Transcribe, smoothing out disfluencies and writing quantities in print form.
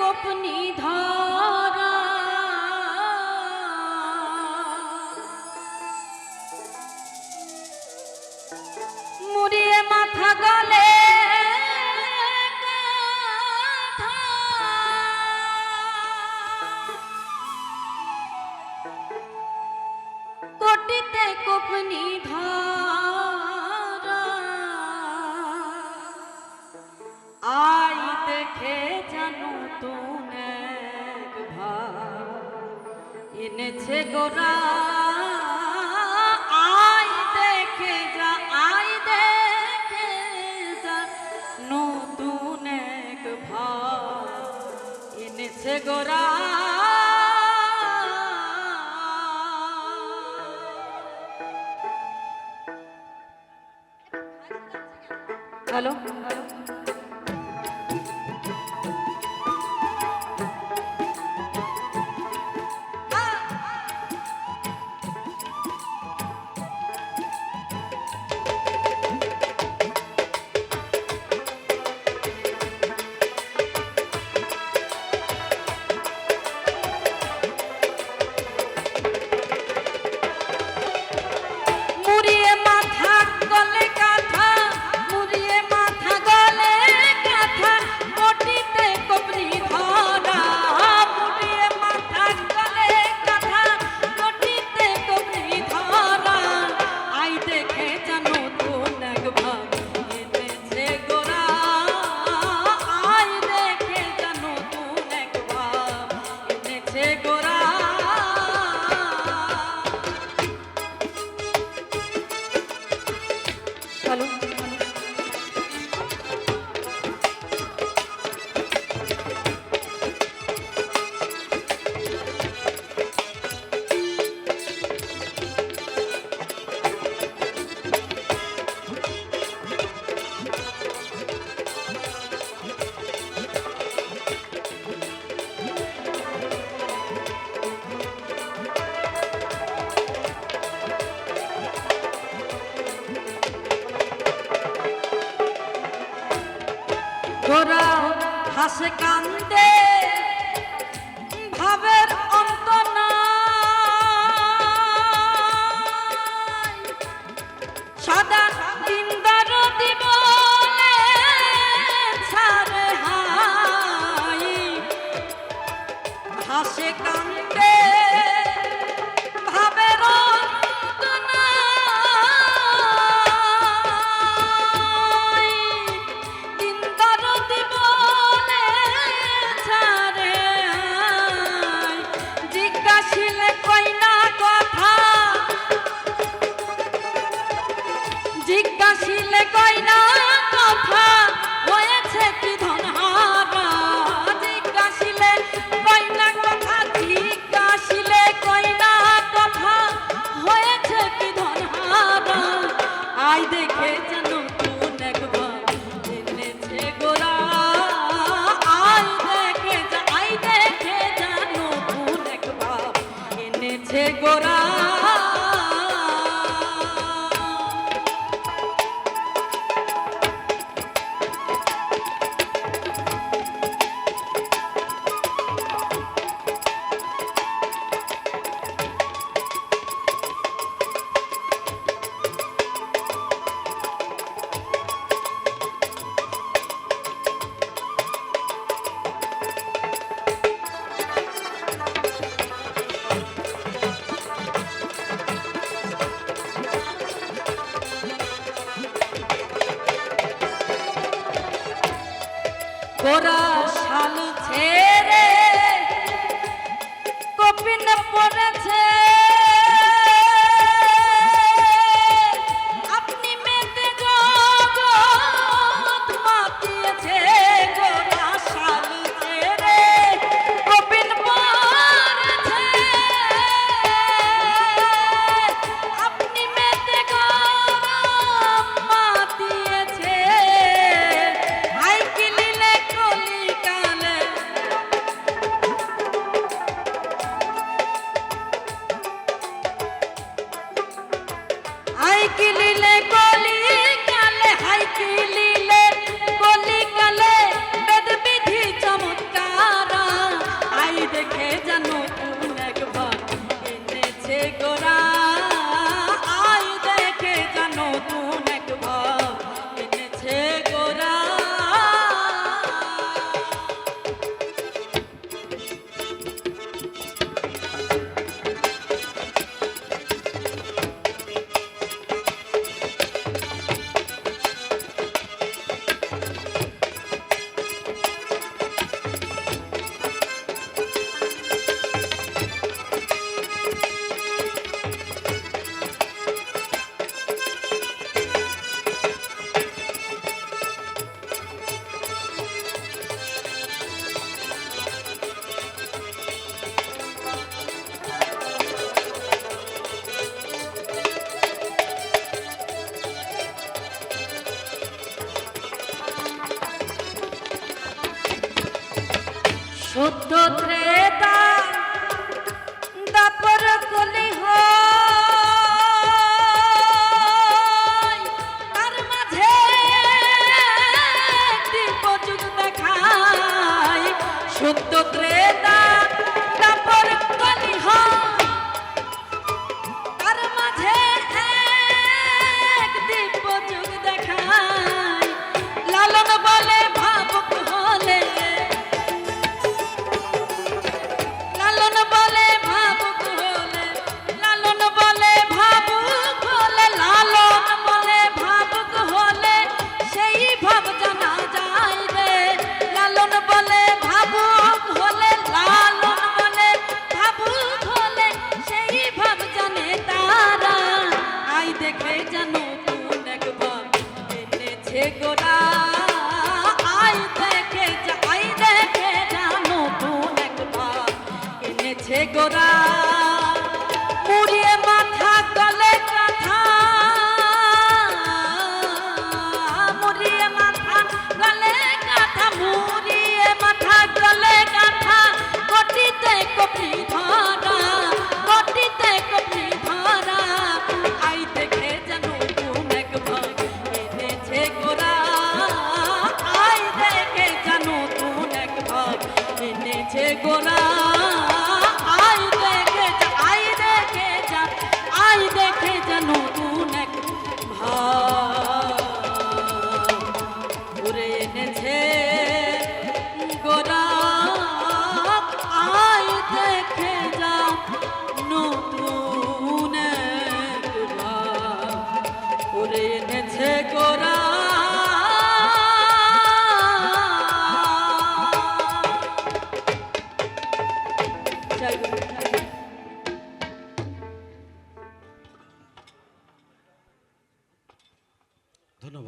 কোপনি ধরা মুড়িয়ে মাথা গলে কোটিতে কোপনি ধরা আই দেখে জানো তুমি এনেছে গোরা আই দেখে যা নতুন এক ভাব এনেছে গোরা হ্যালো গোরা হাসে কান্দে ভাবের অন্ত নাই সদা দিনদার দিবলে ছাড়ে হাই হাসে কান্দে ভাবের অন্ত নাই দিনদার দিবলে ছাড়ে হাই জিজ্ঞাসিলে কই না কথা জিজ্ঞাসিলে কই না কথা হয়েছে কি ধনহারা জিজ্ঞাসিলে কই না কথা জিজ্ঞাসিলে কই না কথা হয়েছে কি ধনহারা আই দেখে যেন কোন একবার এনেছে গোরা আই দেখে যেন কোন একবার এনেছে গোরা সত্য ত্রেতা দাপর কলি তার মাঝে দীপযুগ দেখায় সত্য ত্রেতা দাপর কলি তার মাঝে এক দীপযুগ দেখায় লালন বলে ভাবুক হলে লালন বলে ভাবুক হলে লালন বলে ভাবুক হলে লালন বলে ভাবুক হলে সেই ভাব জানা যায় রে লালন বলে ভাবুক হলে লালন বলে ভাবুক হলে সেই ভাব জানে তারা আই দেখে জানো কোন একবার এনেছে গোরা আই দেখে জানো কোন একবার এনেছে গোরা মুড়িয়ে মাথা গলে কাঁথা মুড়িয়ে মাথা গলে কাঁথা মুড়িয়ে মাথা গলে কাঁথা কটিতে কপি ধরা কটিতে কপি ধরা আই দেখে জানো কোন একবার এনেছে গোরা আই দেখে জানো কোন একবার এনেছে গোরা